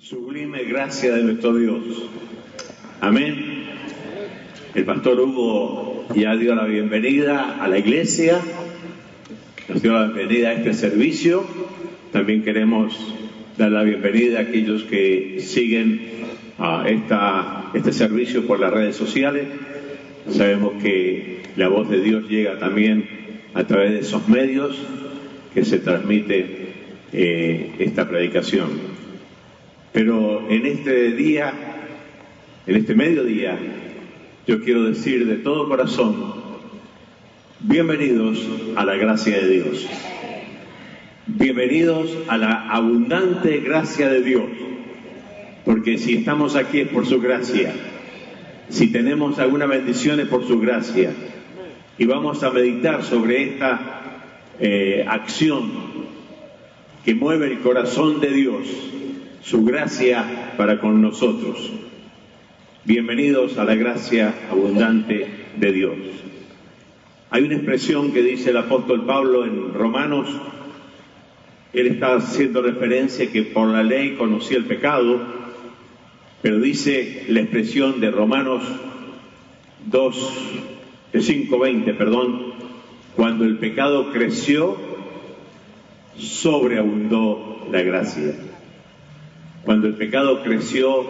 Sublime gracia de nuestro Dios. Amén. El pastor Hugo ya dio la bienvenida a la iglesia, nos dio la bienvenida a este servicio. También queremos dar la bienvenida a aquellos que siguen este servicio por las redes sociales. Sabemos que la voz de Dios llega también a través de esos medios que se transmite esta predicación. Pero en este día, en este mediodía, yo quiero decir de todo corazón, bienvenidos a la gracia de Dios. Bienvenidos a la abundante gracia de Dios. Porque si estamos aquí es por su gracia. Si tenemos alguna bendición es por su gracia. Y vamos a meditar sobre esta acción que mueve el corazón de Dios. Su gracia para con nosotros. Bienvenidos a la gracia abundante de Dios. Hay una expresión que dice el apóstol Pablo en Romanos. Él está haciendo referencia que por la ley conocía el pecado, pero dice la expresión de Romanos 5:20, cuando el pecado creció, sobreabundó la gracia. Cuando el pecado creció,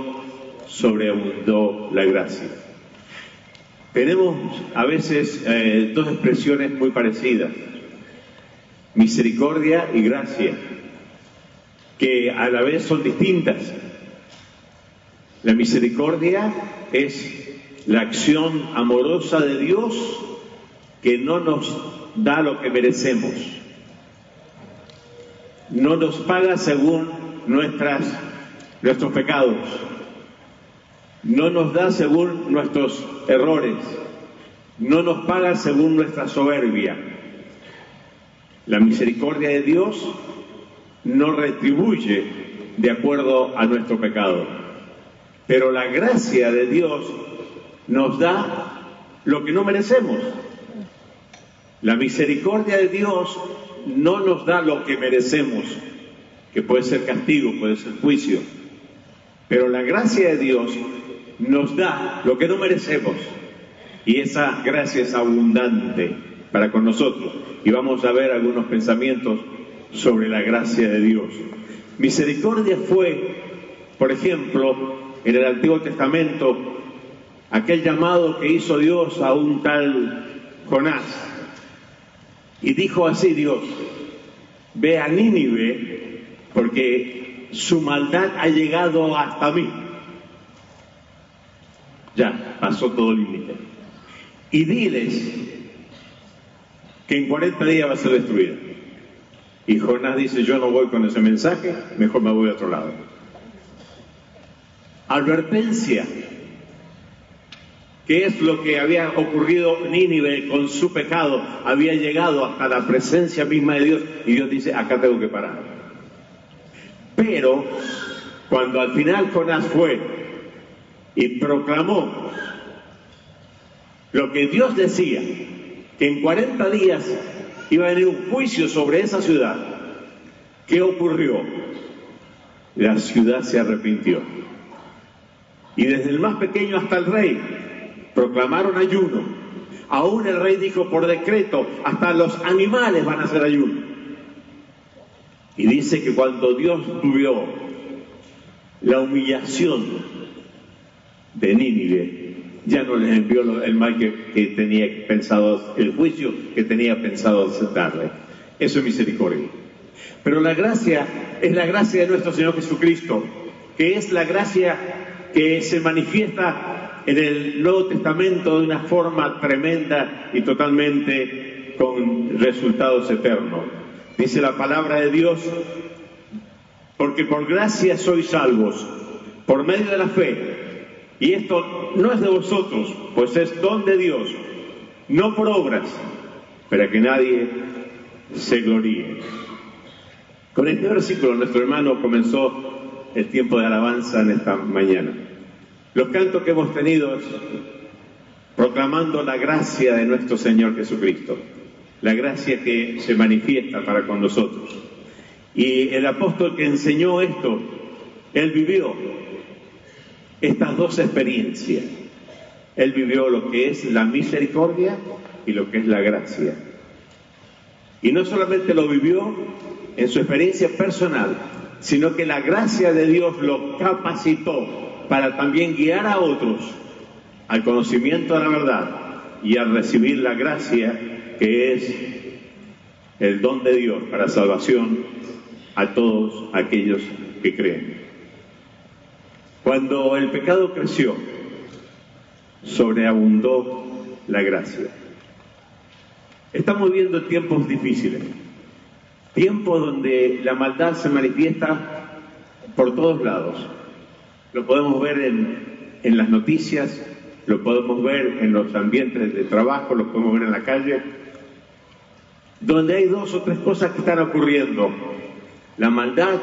sobreabundó la gracia. Tenemos a veces dos expresiones muy parecidas, misericordia y gracia, que a la vez son distintas. La misericordia es la acción amorosa de Dios que no nos da lo que merecemos, no nos paga según nuestros pecados, no nos da según nuestros errores, no nos paga según nuestra soberbia. La misericordia de Dios no retribuye de acuerdo a nuestro pecado, pero la gracia de Dios nos da lo que no merecemos. La misericordia de Dios no nos da lo que merecemos, que puede ser castigo, puede ser juicio. Pero la gracia de Dios nos da lo que no merecemos. Y esa gracia es abundante para con nosotros. Y vamos a ver algunos pensamientos sobre la gracia de Dios. Misericordia fue, por ejemplo, en el Antiguo Testamento, aquel llamado que hizo Dios a un tal Jonás. Y dijo así Dios: ve a Nínive, porque su maldad ha llegado hasta mí. Ya, pasó todo el límite. Y diles que en 40 días va a ser destruida. Y Jonás dice: yo no voy con ese mensaje, mejor me voy a otro lado. Advertencia. ¿Qué es lo que había ocurrido? Nínive con su pecado había llegado hasta la presencia misma de Dios, y Dios dice: acá tengo que parar. Pero cuando al final Jonás fue y proclamó lo que Dios decía, que en 40 días iba a venir un juicio sobre esa ciudad, ¿qué ocurrió? La ciudad se arrepintió. Y desde el más pequeño hasta el rey proclamaron ayuno. Aún el rey dijo por decreto: hasta los animales van a hacer ayuno. Y dice que cuando Dios vio la humillación de Nínive, ya no les envió el mal que tenía pensado, el juicio que tenía pensado darle. Eso es misericordia. Pero la gracia es la gracia de nuestro Señor Jesucristo, que es la gracia que se manifiesta en el Nuevo Testamento de una forma tremenda y totalmente con resultados eternos. Dice la palabra de Dios: porque por gracia sois salvos, por medio de la fe. Y esto no es de vosotros, pues es don de Dios, no por obras, para que nadie se gloríe. Con este versículo nuestro hermano comenzó el tiempo de alabanza en esta mañana. Los cantos que hemos tenido es proclamando la gracia de nuestro Señor Jesucristo, la gracia que se manifiesta para con nosotros. Y el apóstol que enseñó esto Él vivió estas dos experiencias. Él vivió lo que es la misericordia y lo que es la gracia. Y no solamente lo vivió en su experiencia personal, sino que la gracia de Dios lo capacitó para también guiar a otros al conocimiento de la verdad y a recibir la gracia que es el don de Dios para salvación a todos aquellos que creen. Cuando el pecado creció, sobreabundó la gracia. Estamos viviendo tiempos difíciles, tiempos donde la maldad se manifiesta por todos lados. Lo podemos ver en las noticias, lo podemos ver en los ambientes de trabajo, lo podemos ver en la calle, donde hay dos o tres cosas que están ocurriendo. La maldad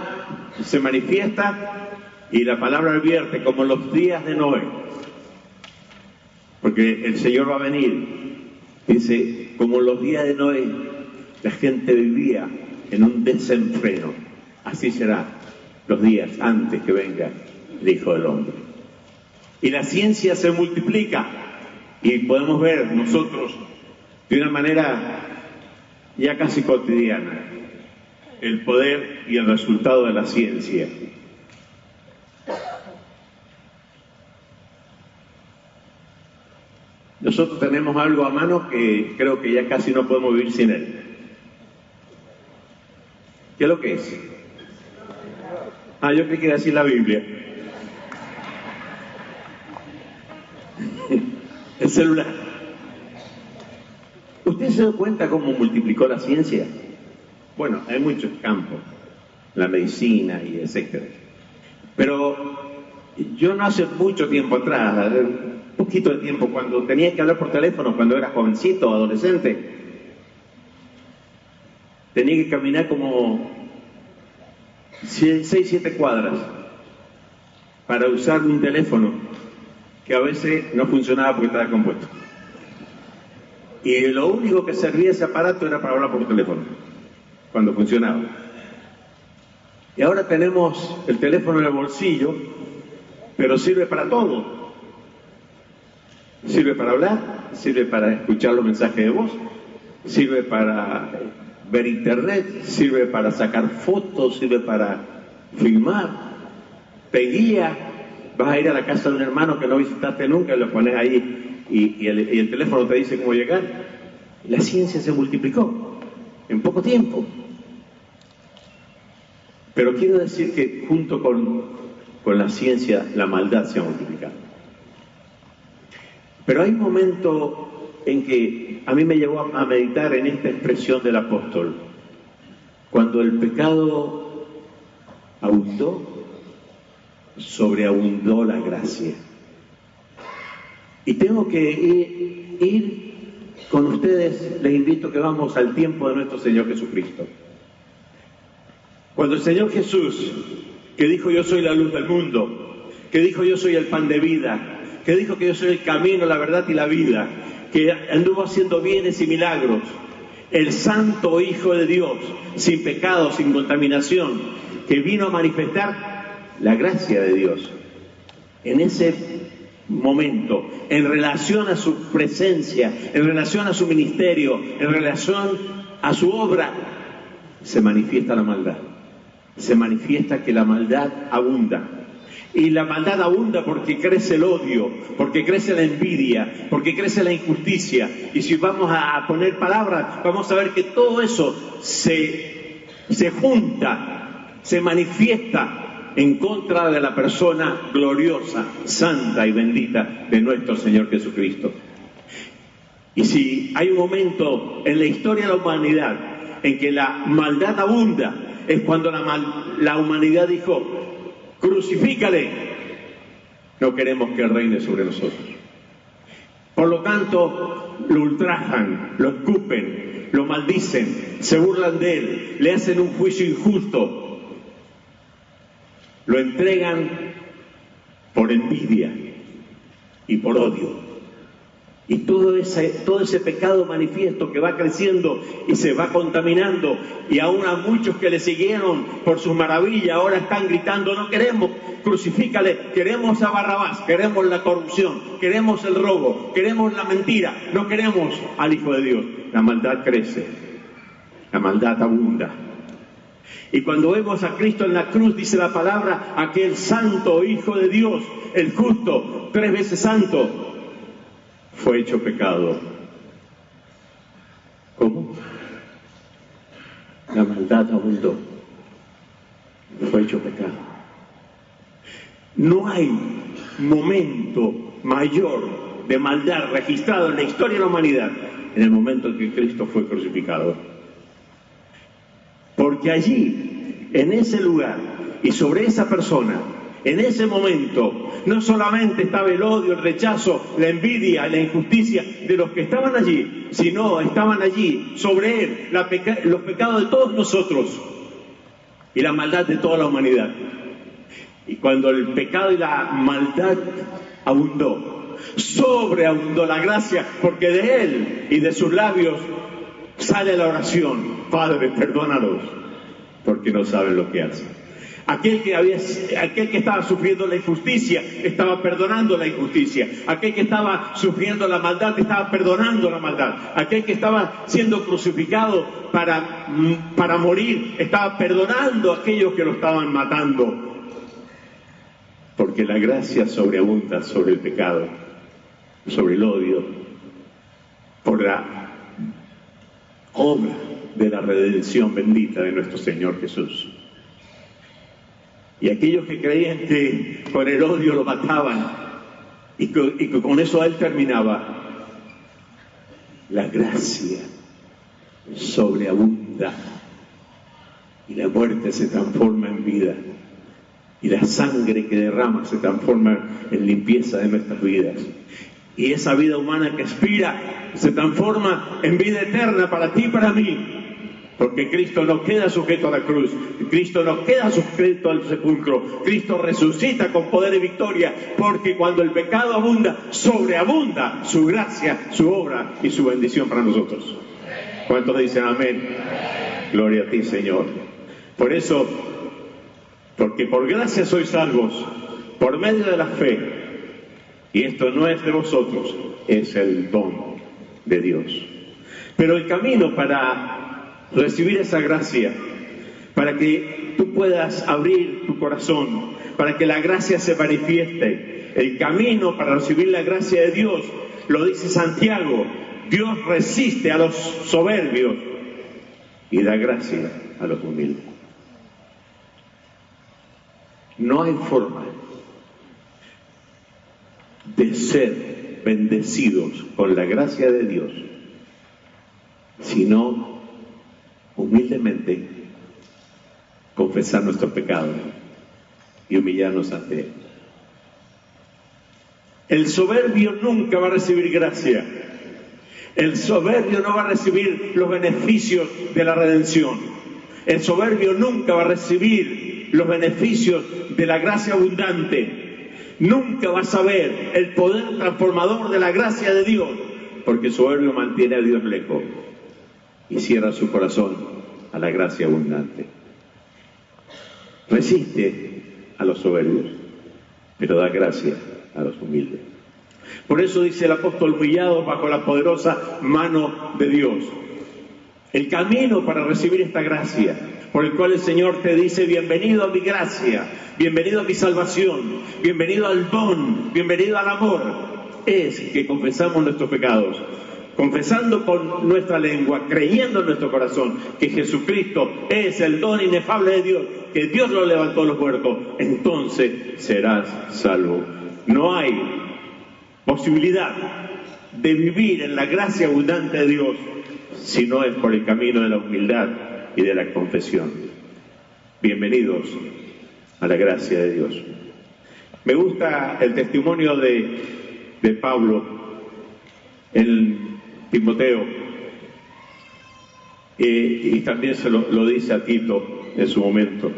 se manifiesta y la palabra advierte como los días de Noé, porque el Señor va a venir. Dice, como los días de Noé, la gente vivía en un desenfreno. Así será los días antes que venga el Hijo del Hombre. Y la ciencia se multiplica y podemos ver nosotros de una manera ya casi cotidiana el poder y el resultado de la ciencia. Nosotros tenemos algo a mano que creo que ya casi no podemos vivir sin él. ¿Qué es lo que es? Yo creí que iba a decir la Biblia. El celular. ¿Usted se da cuenta cómo multiplicó la ciencia? Bueno, hay muchos campos, la medicina y etcétera. Pero yo no hace mucho tiempo atrás, un poquito de tiempo, cuando tenía que hablar por teléfono, cuando era jovencito, adolescente, tenía que caminar como 6-7 cuadras para usar un teléfono que a veces no funcionaba porque estaba compuesto. Y lo único que servía ese aparato era para hablar por teléfono, cuando funcionaba. Y ahora tenemos el teléfono en el bolsillo, pero sirve para todo. Sirve para hablar, sirve para escuchar los mensajes de voz, sirve para ver internet, sirve para sacar fotos, sirve para filmar, te guía. Vas a ir a la casa de un hermano que no visitaste nunca, lo pones ahí y el teléfono te dice cómo llegar. La ciencia se multiplicó en poco tiempo. Pero quiero decir que junto con la ciencia, la maldad se ha multiplicado. Pero hay un momento en que a mí me llevó a meditar en esta expresión del apóstol. Cuando el pecado abundó, sobreabundó la gracia. Y tengo que ir con ustedes, les invito a que vamos al tiempo de nuestro Señor Jesucristo. Cuando el Señor Jesús, que dijo yo soy la luz del mundo, que dijo yo soy el pan de vida, que dijo que yo soy el camino, la verdad y la vida, que anduvo haciendo bienes y milagros, el santo Hijo de Dios, sin pecado, sin contaminación, que vino a manifestar la gracia de Dios. En ese momento, en relación a su presencia, en relación a su ministerio, en relación a su obra, se manifiesta la maldad. Se manifiesta que la maldad abunda. Y la maldad abunda porque crece el odio, porque crece la envidia, porque crece la injusticia. Y si vamos a poner palabras, vamos a ver que todo eso se junta, se manifiesta en contra de la persona gloriosa, santa y bendita de nuestro Señor Jesucristo. Y si hay un momento en la historia de la humanidad en que la maldad abunda, es cuando la humanidad dijo: crucifícale, no queremos que reine sobre nosotros. Por lo tanto, lo ultrajan, lo escupen, lo maldicen, se burlan de él, le hacen un juicio injusto, lo entregan por envidia y por odio. Y todo ese pecado manifiesto que va creciendo y se va contaminando, y aún a muchos que le siguieron por sus maravillas ahora están gritando: no queremos, crucifícale, queremos a Barrabás, queremos la corrupción, queremos el robo, queremos la mentira, no queremos al Hijo de Dios. La maldad crece, la maldad abunda. Y cuando vemos a Cristo en la cruz, dice la palabra, aquel santo Hijo de Dios, el justo, 3 veces santo, fue hecho pecado. ¿Cómo? La maldad abundó. Fue hecho pecado. No hay momento mayor de maldad registrado en la historia de la humanidad en el momento en que Cristo fue crucificado. Porque allí, en ese lugar y sobre esa persona, en ese momento, no solamente estaba el odio, el rechazo, la envidia, la injusticia de los que estaban allí, sino estaban allí sobre él los pecados de todos nosotros y la maldad de toda la humanidad. Y cuando el pecado y la maldad abundó, sobreabundó la gracia, porque de él y de sus labios sale la oración: Padre, perdónalos, porque no saben lo que hacen. Aquel que estaba sufriendo la injusticia estaba perdonando la injusticia. Aquel que estaba sufriendo la maldad estaba perdonando la maldad. Aquel que estaba siendo crucificado para morir estaba perdonando a aquellos que lo estaban matando. Porque la gracia sobreabunda sobre el pecado, sobre el odio, por la obra de la redención bendita de nuestro Señor Jesús. Y aquellos que creían que con el odio lo mataban y que con eso él terminaba, la gracia sobreabunda y la muerte se transforma en vida y la sangre que derrama se transforma en limpieza de nuestras vidas. Y esa vida humana que expira se transforma en vida eterna para ti y para mí. Porque Cristo no queda sujeto a la cruz, Cristo no queda sujeto al sepulcro, Cristo resucita con poder y victoria, porque cuando el pecado abunda, sobreabunda su gracia, su obra y su bendición para nosotros. ¿Cuántos dicen amén? Gloria a ti, Señor. Por eso, porque por gracia sois salvos, por medio de la fe, y esto no es de vosotros, es el don de Dios. Pero el camino para recibir esa gracia, para que tú puedas abrir tu corazón, para que la gracia se manifieste, el camino para recibir la gracia de Dios, lo dice Santiago: Dios resiste a los soberbios y da gracia a los humildes. No hay forma de ser bendecidos con la gracia de Dios sino humildemente confesar nuestros pecados y humillarnos ante Él. El soberbio nunca va a recibir gracia. El soberbio no va a recibir los beneficios de la redención. El soberbio nunca va a recibir los beneficios de la gracia abundante. Nunca va a saber el poder transformador de la gracia de Dios, porque el soberbio mantiene a Dios lejos y cierra su corazón a la gracia abundante. Resiste a los soberbios, pero da gracia a los humildes. Por eso dice el apóstol: humillados bajo la poderosa mano de Dios. El camino para recibir esta gracia, por el cual el Señor te dice: bienvenido a mi gracia, bienvenido a mi salvación, bienvenido al don, bienvenido al amor, es que confesamos nuestros pecados, confesando con nuestra lengua, creyendo en nuestro corazón que Jesucristo es el don inefable de Dios, que Dios lo levantó de los muertos, entonces serás salvo. No hay posibilidad de vivir en la gracia abundante de Dios si no es por el camino de la humildad y de la confesión. Bienvenidos a la gracia de Dios. Me gusta el testimonio de Pablo en Timoteo, y también se lo dice a Tito en su momento.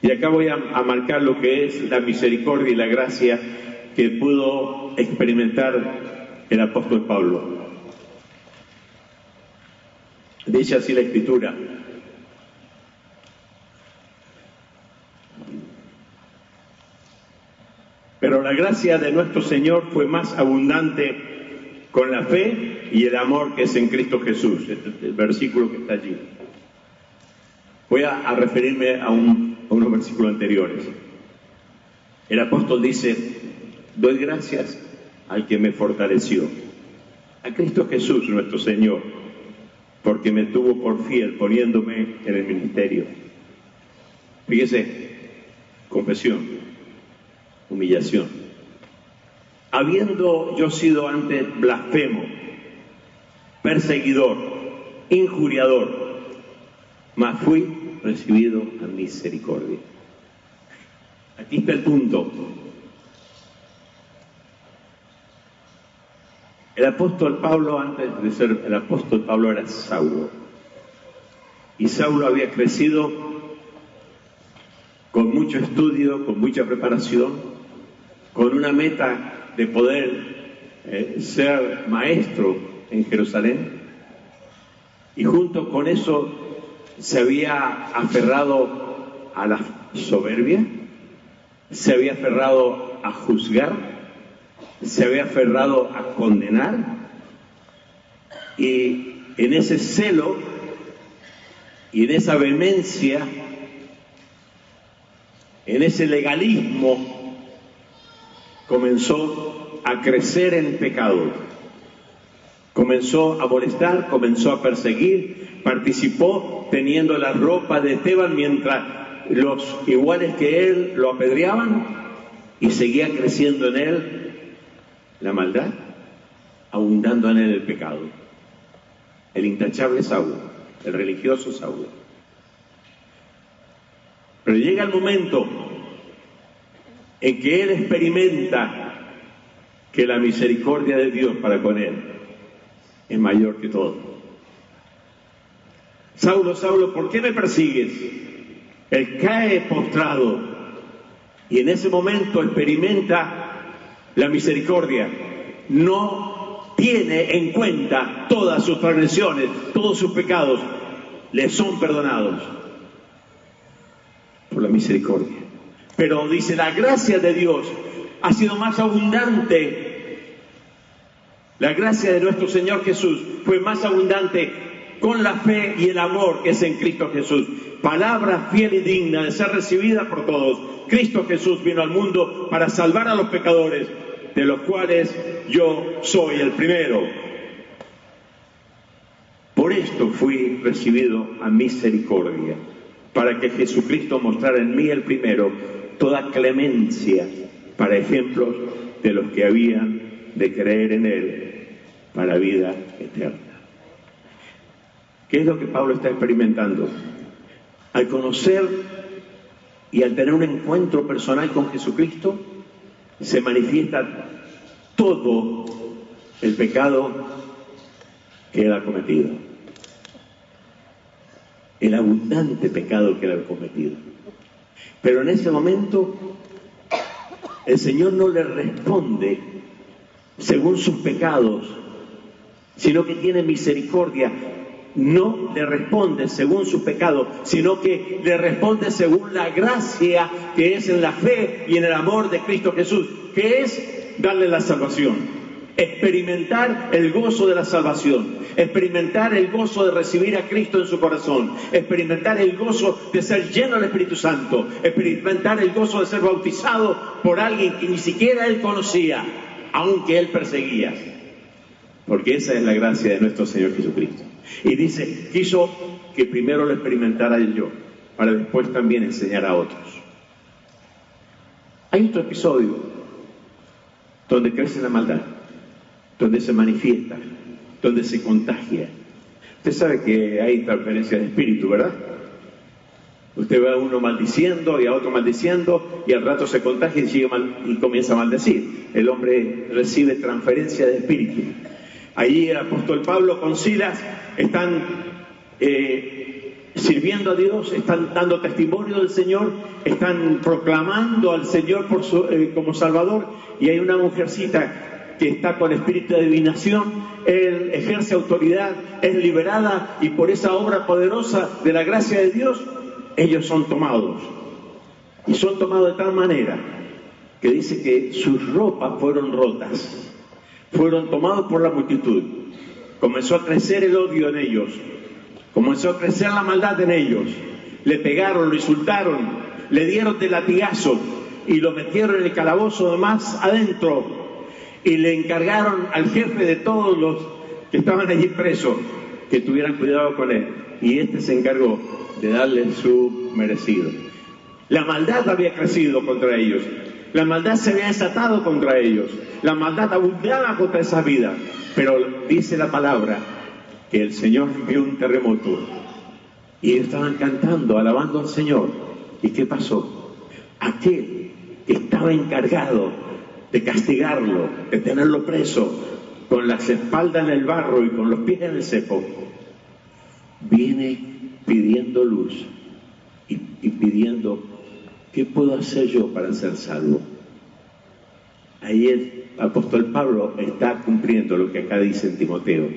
Y acá voy a marcar lo que es la misericordia y la gracia que pudo experimentar el apóstol Pablo. Dice así la Escritura: pero la gracia de nuestro Señor fue más abundante con la fe y el amor que es en Cristo Jesús. Este es el versículo que está allí. Voy a referirme a unos versículos anteriores. El apóstol dice: doy gracias al que me fortaleció, a Cristo Jesús nuestro Señor, porque me tuvo por fiel poniéndome en el ministerio. Fíjese, confesión, humillación. Habiendo yo sido antes blasfemo, perseguidor, injuriador, mas fui recibido a misericordia. Aquí está el punto. El apóstol Pablo, antes de ser el apóstol Pablo, era Saulo. Y Saulo había crecido con mucho estudio, con mucha preparación, con una meta de poder ser maestro en Jerusalén. Y junto con eso se había aferrado a la soberbia, se había aferrado a juzgar, se había aferrado a condenar, y en ese celo y en esa vehemencia, en ese legalismo, comenzó a crecer en pecado, comenzó a molestar, comenzó a perseguir, participó teniendo la ropa de Esteban mientras los iguales que él lo apedreaban, y seguía creciendo en él la maldad, abundando en él el pecado. El intachable Saulo, el religioso Saulo. Pero llega el momento en que él experimenta que la misericordia de Dios para con él es mayor que todo. Saulo, Saulo, ¿por qué me persigues? Él cae postrado y en ese momento experimenta la misericordia. No tiene en cuenta todas sus transgresiones, todos sus pecados, le son perdonados por la misericordia. Pero dice, la gracia de Dios ha sido más abundante. La gracia de nuestro Señor Jesús fue más abundante con la fe y el amor que es en Cristo Jesús. Palabra fiel y digna de ser recibida por todos. Cristo Jesús vino al mundo para salvar a los pecadores, de los cuales yo soy el primero. Por esto fui recibido a misericordia, para que Jesucristo mostrara en mí el primero toda clemencia, para ejemplos de los que habían de creer en Él para vida eterna. ¿Qué es lo que Pablo está experimentando? Al conocer y al tener un encuentro personal con Jesucristo, se manifiesta todo el pecado que él ha cometido, el abundante pecado que él ha cometido. Pero en ese momento el Señor no le responde según sus pecados, sino que tiene misericordia. No le responde según sus pecados, sino que le responde según la gracia que es en la fe y en el amor de Cristo Jesús, que es darle la salvación, experimentar el gozo de la salvación, experimentar el gozo de recibir a Cristo en su corazón, experimentar el gozo de ser lleno del Espíritu Santo, experimentar el gozo de ser bautizado por alguien que ni siquiera él conocía, aunque él perseguía, porque esa es la gracia de nuestro Señor Jesucristo. Y dice, quiso que primero lo experimentara yo, para después también enseñar a otros. Hay otro episodio donde crece la maldad, donde se manifiesta, donde se contagia. Usted sabe que hay transferencia de espíritu, ¿verdad? Usted ve a uno maldiciendo y a otro maldiciendo, y al rato se contagia y comienza a maldecir. El hombre recibe transferencia de espíritu. Allí el apóstol Pablo con Silas están sirviendo a Dios, están dando testimonio del Señor, están proclamando al Señor como Salvador, y hay una mujercita que está con espíritu de adivinación, él ejerce autoridad, es liberada y por esa obra poderosa de la gracia de Dios, ellos son tomados. Y son tomados de tal manera que dice que sus ropas fueron rotas, fueron tomados por la multitud. Comenzó a crecer el odio en ellos, comenzó a crecer la maldad en ellos. Le pegaron, lo insultaron, le dieron de latigazo y lo metieron en el calabozo de más adentro y le encargaron al jefe de todos los que estaban allí presos que tuvieran cuidado con él, y este se encargó de darle su merecido. La maldad había crecido contra ellos, la maldad se había desatado contra ellos, la maldad abundaba contra esa vida, pero dice la palabra que el Señor envió un terremoto y ellos estaban cantando, alabando al Señor. ¿Y qué pasó? Aquel que estaba encargado de castigarlo, de tenerlo preso, con las espaldas en el barro y con los pies en el cepo, viene pidiendo luz y pidiendo: ¿qué puedo hacer yo para ser salvo? Ahí el apóstol Pablo está cumpliendo lo que acá dice en Timoteo.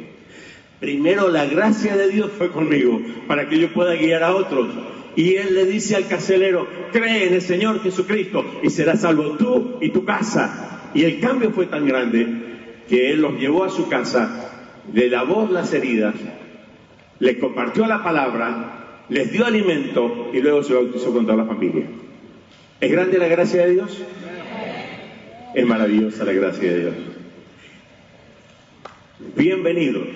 Primero la gracia de Dios fue conmigo para que yo pueda guiar a otros. Y él le dice al carcelero: cree en el Señor Jesucristo y serás salvo tú y tu casa. Y el cambio fue tan grande que él los llevó a su casa, le lavó las heridas, les compartió la palabra, les dio alimento y luego se bautizó con toda la familia. ¿Es grande la gracia de Dios? Es maravillosa la gracia de Dios. Bienvenidos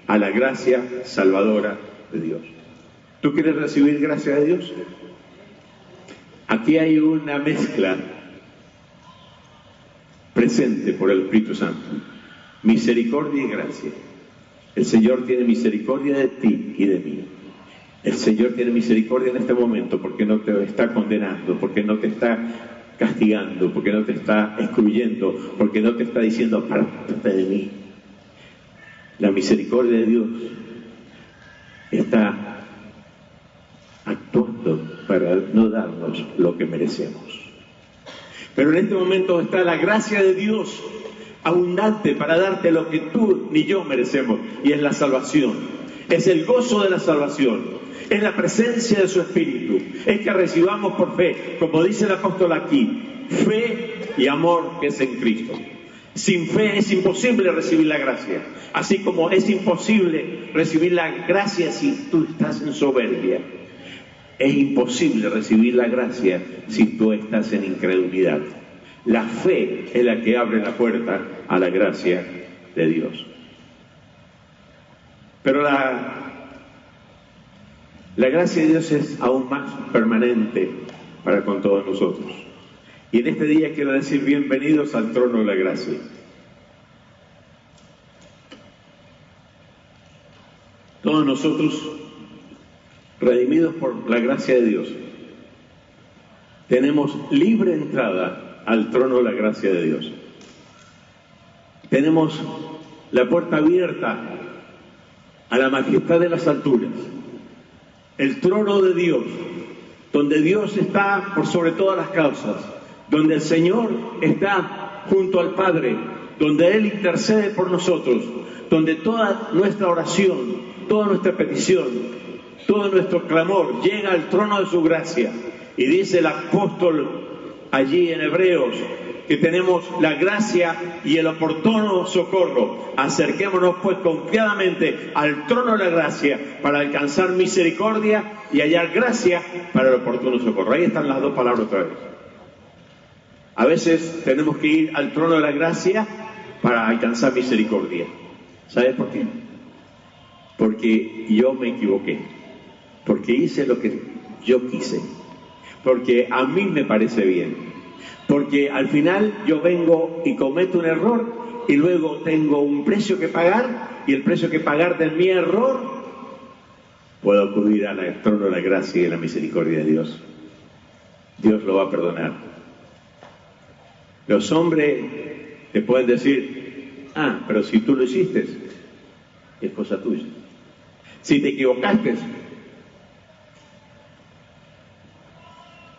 a la gracia salvadora de Dios. ¿Tú quieres recibir gracia de Dios? Aquí hay una mezcla presente por el Espíritu Santo: misericordia y gracia. El Señor tiene misericordia de ti y de mí. El Señor tiene misericordia en este momento porque no te está condenando, porque no te está castigando, porque no te está excluyendo, porque no te está diciendo: apártate de mí. La misericordia de Dios está actuando para no darnos lo que merecemos. Pero en este momento está la gracia de Dios abundante para darte lo que tú ni yo merecemos, y es la salvación, es el gozo de la salvación, es la presencia de su Espíritu, es que recibamos por fe, como dice el apóstol aquí, fe y amor que es en Cristo. Sin fe es imposible recibir la gracia, así como es imposible recibir la gracia si tú estás en soberbia. Es imposible recibir la gracia si tú estás en incredulidad. La fe es la que abre la puerta a la gracia de Dios. Pero la gracia de Dios es aún más permanente para con todos nosotros. Y en este día quiero decir: bienvenidos al trono de la gracia. Todos nosotros, redimidos por la gracia de Dios, tenemos libre entrada al trono de la gracia de Dios. Tenemos la puerta abierta a la majestad de las alturas, el trono de Dios, donde Dios está por sobre todas las causas, donde el Señor está junto al Padre, donde Él intercede por nosotros, donde toda nuestra oración, toda nuestra petición, todo nuestro clamor llega al trono de su gracia. Y dice el apóstol allí en Hebreos que tenemos la gracia y el oportuno socorro. Acerquémonos pues confiadamente al trono de la gracia para alcanzar misericordia y hallar gracia para el oportuno socorro. Ahí están las dos palabras otra vez. A veces tenemos que ir al trono de la gracia para alcanzar misericordia. ¿Sabes por qué? Porque yo me equivoqué, porque hice lo que yo quise, porque a mí me parece bien, porque al final yo vengo y cometo un error y luego tengo un precio que pagar, y el precio que pagar de mi error, puedo acudir al trono de la gracia y de la misericordia de Dios. Dios lo va a perdonar. Los hombres te pueden decir: pero si tú lo hiciste, es cosa tuya. Si te equivocaste,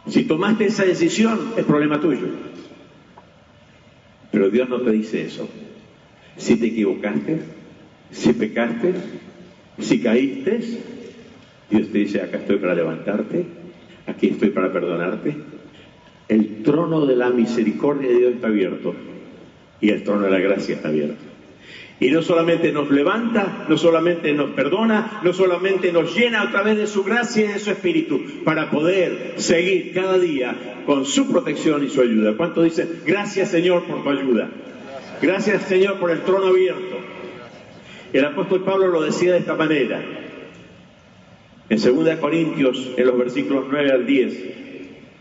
si tomaste esa decisión, es problema tuyo. Pero Dios no te dice eso. Si te equivocaste, si pecaste, si caíste, Dios te dice, acá estoy para levantarte, aquí estoy para perdonarte. El trono de la misericordia de Dios está abierto y el trono de la gracia está abierto. Y no solamente nos levanta, no solamente nos perdona, no solamente nos llena a través de su gracia y de su espíritu para poder seguir cada día con su protección y su ayuda. ¿Cuántos dicen, gracias Señor por tu ayuda? Gracias Señor por el trono abierto. El apóstol Pablo lo decía de esta manera. En 2 Corintios, en los versículos 9 al 10.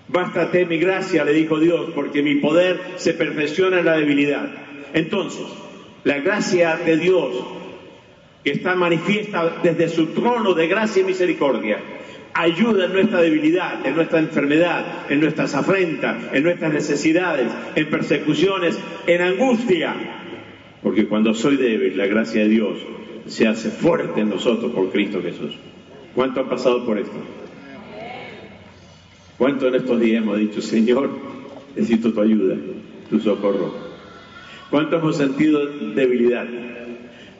Bástate mi gracia, le dijo Dios, porque mi poder se perfecciona en la debilidad. Entonces, la gracia de Dios, que está manifiesta desde su trono de gracia y misericordia, ayuda en nuestra debilidad, en nuestra enfermedad, en nuestras afrentas, en nuestras necesidades, en persecuciones, en angustia. Porque cuando soy débil, la gracia de Dios se hace fuerte en nosotros por Cristo Jesús. ¿Cuánto han pasado por esto? ¿Cuánto en estos días hemos dicho, Señor, necesito tu ayuda, tu socorro? ¿Cuánto hemos sentido debilidad?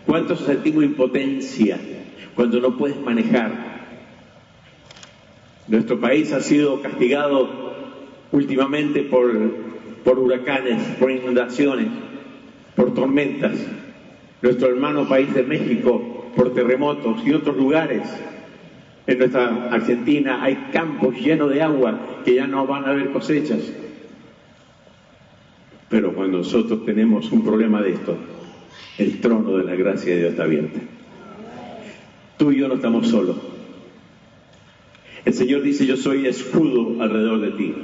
¿Cuánto sentimos impotencia cuando no puedes manejar? Nuestro país ha sido castigado últimamente por huracanes, por inundaciones, por tormentas. Nuestro hermano país de México por terremotos y otros lugares. En nuestra Argentina hay campos llenos de agua que ya no van a haber cosechas. Pero cuando nosotros tenemos un problema de esto, el trono de la gracia de Dios está abierto. Tú y yo no estamos solos. El Señor dice, yo soy escudo alrededor de ti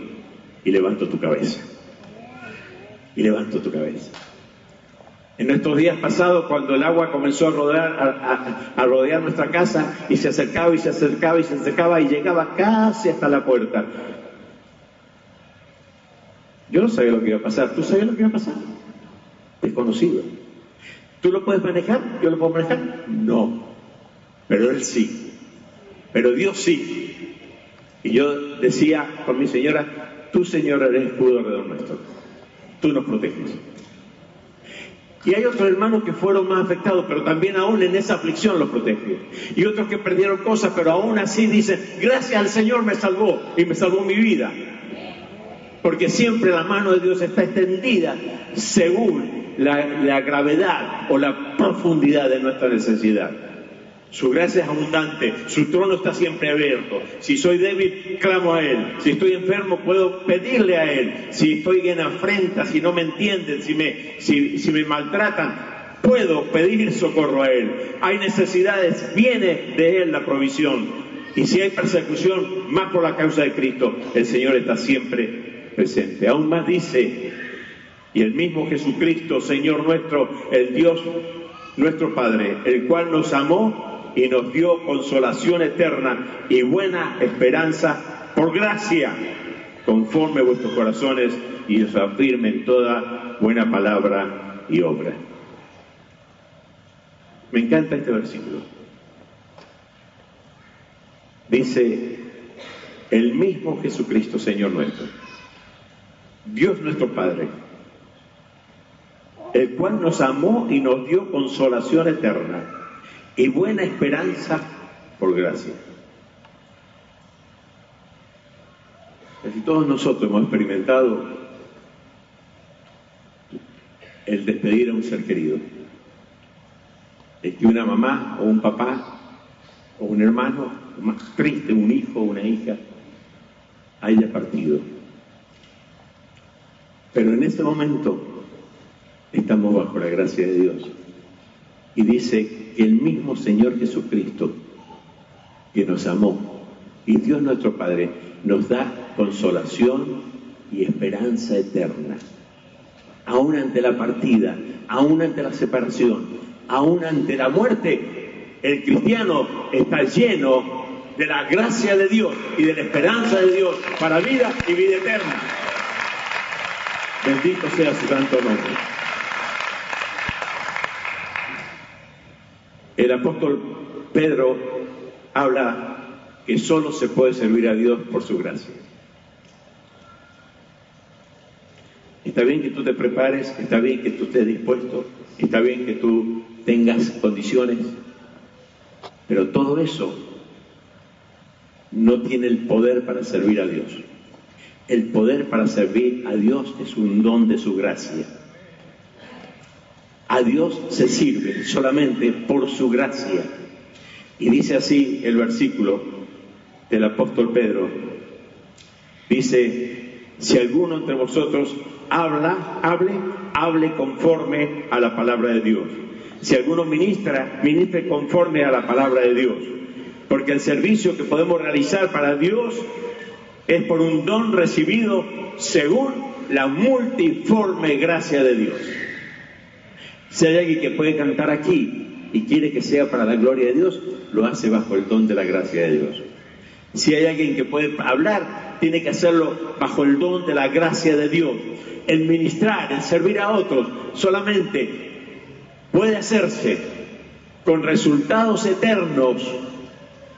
y levanto tu cabeza. Y levanto tu cabeza. En nuestros días pasados, cuando el agua comenzó a rodear nuestra casa y se acercaba y se acercaba y se acercaba y llegaba casi hasta la puerta. Yo no sabía lo que iba a pasar. ¿Tú sabías lo que iba a pasar? Desconocido. ¿Tú lo puedes manejar? ¿Yo lo puedo manejar? No. Pero Él sí. Pero Dios sí. Y yo decía con mi señora, tú, Señor, eres escudo alrededor nuestro. Tú nos proteges. Y hay otros hermanos que fueron más afectados, pero también aún en esa aflicción los protege. Y otros que perdieron cosas, pero aún así dicen, gracias al Señor me salvó y me salvó mi vida. Porque siempre la mano de Dios está extendida según la gravedad o la profundidad de nuestra necesidad. Su gracia es abundante, su trono está siempre abierto. Si soy débil, clamo a Él. Si estoy enfermo, puedo pedirle a Él. Si estoy en afrenta, si no me entienden, si me maltratan, puedo pedir socorro a Él. Hay necesidades, viene de Él la provisión. Y si hay persecución, más por la causa de Cristo, el Señor está siempre presente. Aún más dice, y el mismo Jesucristo, Señor nuestro, el Dios nuestro Padre, el cual nos amó y nos dio consolación eterna y buena esperanza por gracia, conforme vuestros corazones y os afirmen toda buena palabra y obra. Me encanta este versículo. Dice, el mismo Jesucristo, Señor nuestro, Dios nuestro Padre, el cual nos amó y nos dio consolación eterna y buena esperanza por gracia. Casi todos nosotros hemos experimentado el despedir a un ser querido, el que una mamá o un papá o un hermano, o más triste, un hijo o una hija, haya partido. Pero en ese momento estamos bajo la gracia de Dios. Y dice que el mismo Señor Jesucristo, que nos amó, y Dios nuestro Padre, nos da consolación y esperanza eterna. Aún ante la partida, aún ante la separación, aún ante la muerte, el cristiano está lleno de la gracia de Dios y de la esperanza de Dios para vida y vida eterna. Bendito sea su santo nombre. El apóstol Pedro habla que solo se puede servir a Dios por su gracia. Está bien que tú te prepares, está bien que tú estés dispuesto, está bien que tú tengas condiciones, pero todo eso no tiene el poder para servir a Dios. El poder para servir a Dios es un don de su gracia. A Dios se sirve solamente por su gracia. Y dice así el versículo del apóstol Pedro. Dice, si alguno entre vosotros hable conforme a la palabra de Dios. Si alguno ministre conforme a la palabra de Dios. Porque el servicio que podemos realizar para Dios es por un don recibido según la multiforme gracia de Dios. Si hay alguien que puede cantar aquí y quiere que sea para la gloria de Dios, lo hace bajo el don de la gracia de Dios. Si hay alguien que puede hablar, tiene que hacerlo bajo el don de la gracia de Dios. El ministrar, el servir a otros, solamente puede hacerse con resultados eternos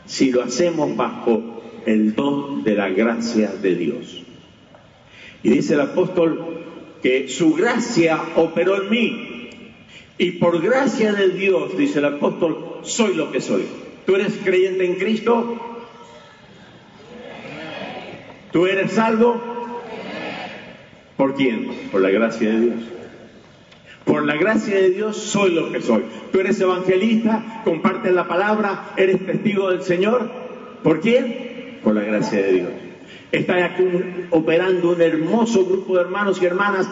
si lo hacemos bajo el don de la gracia de Dios. Y dice el apóstol que su gracia operó en mí. Y por gracia de Dios, dice el apóstol, soy lo que soy. ¿Tú eres creyente en Cristo? ¿Tú eres salvo? ¿Por quién? Por la gracia de Dios. Por la gracia de Dios soy lo que soy. ¿Tú eres evangelista? ¿Compartes la palabra? ¿Eres testigo del Señor? ¿Por quién? Por la gracia de Dios. Está aquí operando un hermoso grupo de hermanos y hermanas,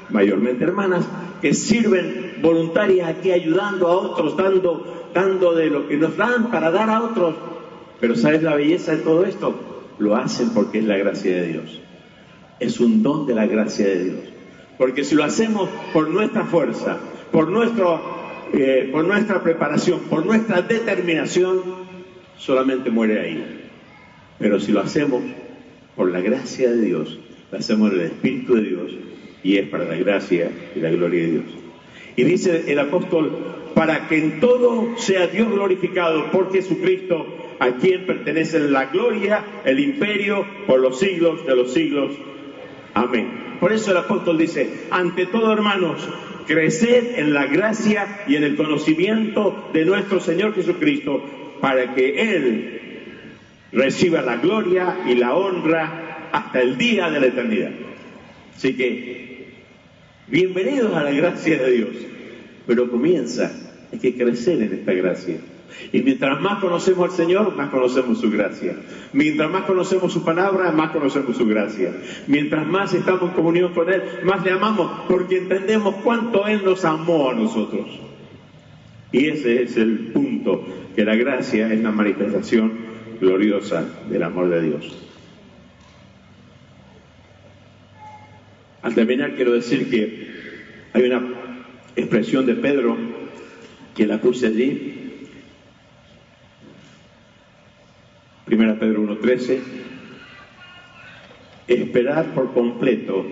mayormente hermanas, que sirven voluntarias aquí ayudando a otros, dando de lo que nos dan para dar a otros. Pero ¿sabes la belleza de todo esto? Lo hacen porque es la gracia de Dios. Es un don de la gracia de Dios. Porque si lo hacemos por nuestra fuerza, por nuestra preparación, por nuestra determinación, solamente muere ahí. Pero si lo hacemos por la gracia de Dios, lo hacemos en el Espíritu de Dios, y es para la gracia y la gloria de Dios. Y dice el apóstol, para que en todo sea Dios glorificado por Jesucristo, a quien pertenece la gloria, el imperio, por los siglos de los siglos. Amén. Por eso el apóstol dice, ante todo, hermanos, creced en la gracia y en el conocimiento de nuestro Señor Jesucristo, para que Él reciba la gloria y la honra hasta el día de la eternidad. Así que, bienvenidos a la gracia de Dios, pero hay que crecer en esta gracia. Y mientras más conocemos al Señor, más conocemos su gracia. Mientras más conocemos su palabra, más conocemos su gracia. Mientras más estamos en comunión con Él, más le amamos, porque entendemos cuánto Él nos amó a nosotros. Y ese es el punto, que la gracia es la manifestación gloriosa del amor de Dios. Al terminar quiero decir que hay una expresión de Pedro que la puse allí. 1 Pedro 1:13, esperad por completo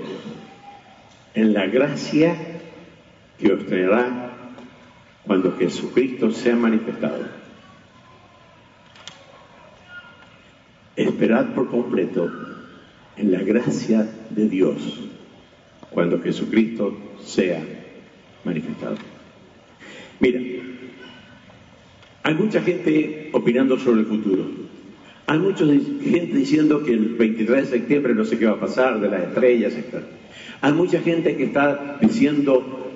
en la gracia que os traerá cuando Jesucristo sea manifestado. Esperad por completo en la gracia de Dios cuando Jesucristo sea manifestado. Mira, hay mucha gente opinando sobre el futuro. Hay mucha gente diciendo que el 23 de septiembre no sé qué va a pasar, de las estrellas, etc. Hay mucha gente que está diciendo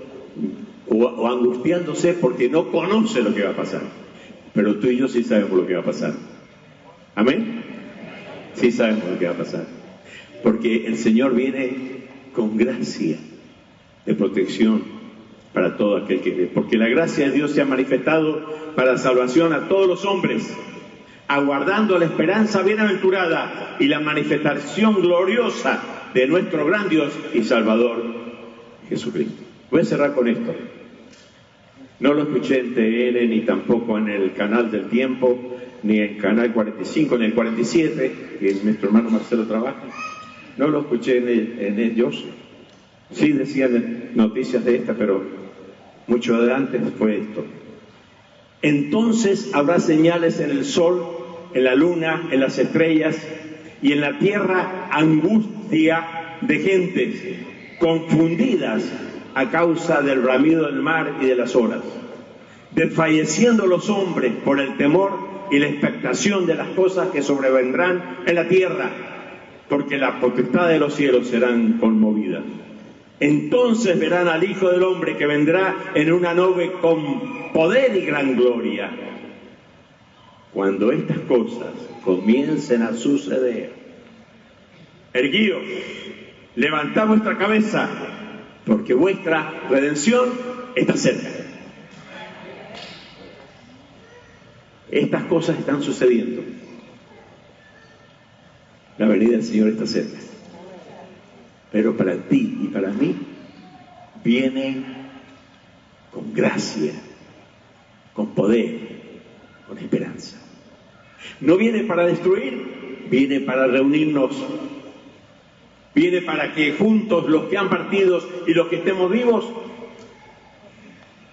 o angustiándose porque no conoce lo que va a pasar. Pero tú y yo sí sabemos lo que va a pasar. ¿Amén? Sí sabemos lo que va a pasar. Porque el Señor viene con gracia de protección para todo aquel que cree. Porque la gracia de Dios se ha manifestado para salvación a todos los hombres, aguardando la esperanza bienaventurada y la manifestación gloriosa de nuestro gran Dios y Salvador Jesucristo. Voy a cerrar con esto. No lo escuché en TN, ni tampoco en el canal del Tiempo, ni en Canal 45, ni en el 47, que nuestro hermano Marcelo trabaja. No lo escuché en ellos. Sí decían noticias de esta, pero mucho de antes fue esto. Entonces habrá señales en el sol, en la luna, en las estrellas, y en la tierra angustia de gentes, confundidas a causa del bramido del mar y de las olas, desfalleciendo los hombres por el temor y la expectación de las cosas que sobrevendrán en la tierra, porque la potestad de los cielos serán conmovidas. Entonces verán al Hijo del Hombre que vendrá en una nube con poder y gran gloria. Cuando estas cosas comiencen a suceder, erguíos, levantad vuestra cabeza, porque vuestra redención está cerca. Estas cosas están sucediendo. La venida del Señor está cerca. Pero para ti y para mí viene con gracia, con poder, con esperanza. No viene para destruir, viene para reunirnos. Viene para que juntos, los que han partido y los que estemos vivos,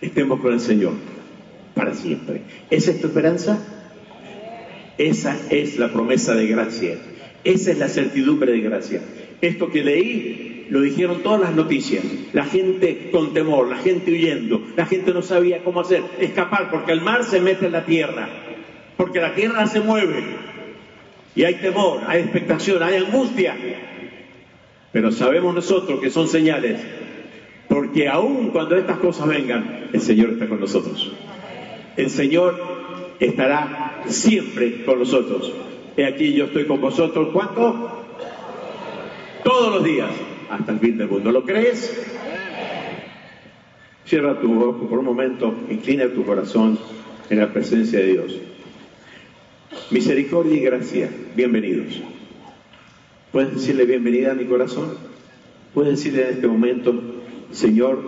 estemos con el Señor para siempre. ¿Esa es tu esperanza? Esa es la promesa de gracia. Esa es la certidumbre de gracia. Esto que leí, lo dijeron todas las noticias. La gente con temor, la gente huyendo, la gente no sabía cómo hacer, escapar, porque el mar se mete en la tierra, porque la tierra se mueve, y hay temor, hay expectación, hay angustia. Pero sabemos nosotros que son señales, porque aún cuando estas cosas vengan, el Señor está con nosotros. El Señor estará siempre con nosotros. He aquí yo estoy con vosotros, ¿cuánto? Todos los días, hasta el fin del mundo. ¿Lo crees? Cierra tu ojo por un momento, inclina tu corazón en la presencia de Dios. Misericordia y gracia, bienvenidos. ¿Puedes decirle bienvenida a mi corazón? ¿Puedes decirle en este momento, Señor,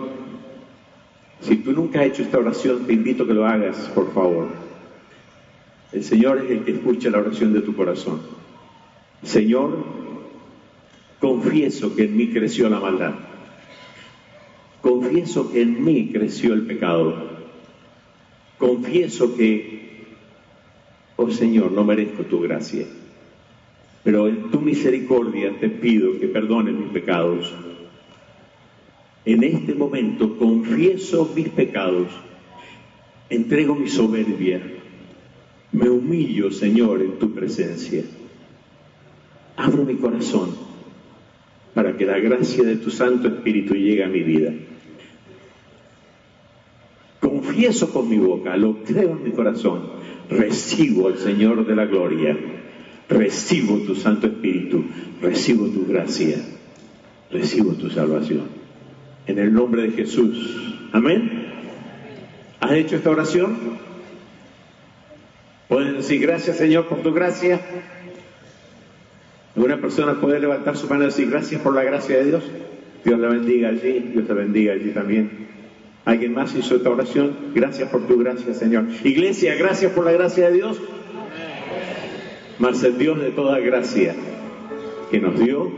si tú nunca has hecho esta oración, te invito a que lo hagas, por favor? El Señor es el que escucha la oración de tu corazón. Señor, confieso que en mí creció la maldad. Confieso que en mí creció el pecado. Confieso que, oh Señor, no merezco tu gracia. Pero en tu misericordia te pido que perdones mis pecados. En este momento confieso mis pecados, entrego mi soberbia, me humillo, Señor, en tu presencia. Abro mi corazón para que la gracia de tu Santo Espíritu llegue a mi vida. Confieso con mi boca, lo creo en mi corazón, recibo al Señor de la gloria. Recibo tu Santo Espíritu, recibo tu gracia, recibo tu salvación. En el nombre de Jesús. Amén. ¿Has hecho esta oración? ¿Pueden decir gracias, Señor, por tu gracia? ¿Alguna persona puede levantar su mano y decir gracias por la gracia de Dios? Dios la bendiga allí, Dios te bendiga allí también. ¿Alguien más hizo esta oración? Gracias por tu gracia, Señor. Iglesia, gracias por la gracia de Dios. Mas el Dios de toda gracia que nos dio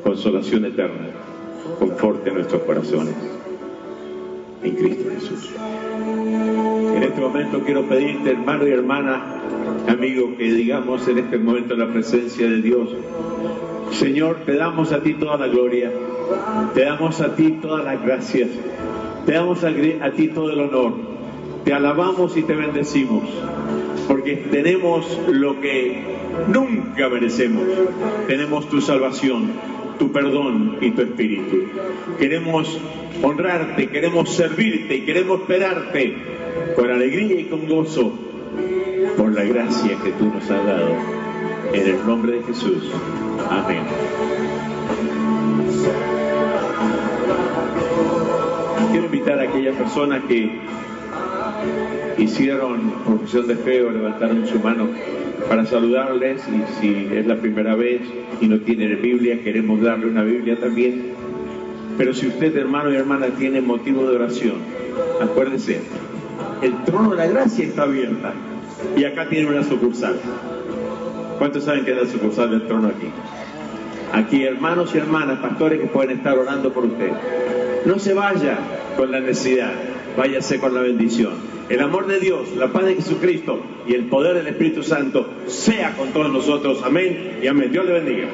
consolación eterna, conforte a nuestros corazones en Cristo Jesús. En este momento quiero pedirte, hermano y hermana, amigo, que digamos en este momento en la presencia de Dios: Señor, te damos a ti toda la gloria, te damos a ti todas las gracias, te damos a ti todo el honor, te alabamos y te bendecimos, porque tenemos lo que nunca merecemos. Tenemos tu salvación, tu perdón y tu espíritu. Queremos honrarte, queremos servirte y queremos esperarte con alegría y con gozo por la gracia que tú nos has dado. En el nombre de Jesús. Amén. Quiero invitar a aquellas personas que hicieron profesión de fe o levantaron su mano para saludarles, y si es la primera vez y no tienen Biblia, queremos darle una Biblia también. Pero si usted, hermano y hermana, tiene motivo de oración, acuérdese, el trono de la gracia está abierta y acá tiene una sucursal. ¿Cuántos saben que es la sucursal del trono aquí? Aquí hermanos y hermanas, pastores que pueden estar orando por usted. No se vaya con la necesidad, váyase con la bendición. El amor de Dios, la paz de Jesucristo y el poder del Espíritu Santo sea con todos nosotros. Amén y amén. Dios le bendiga.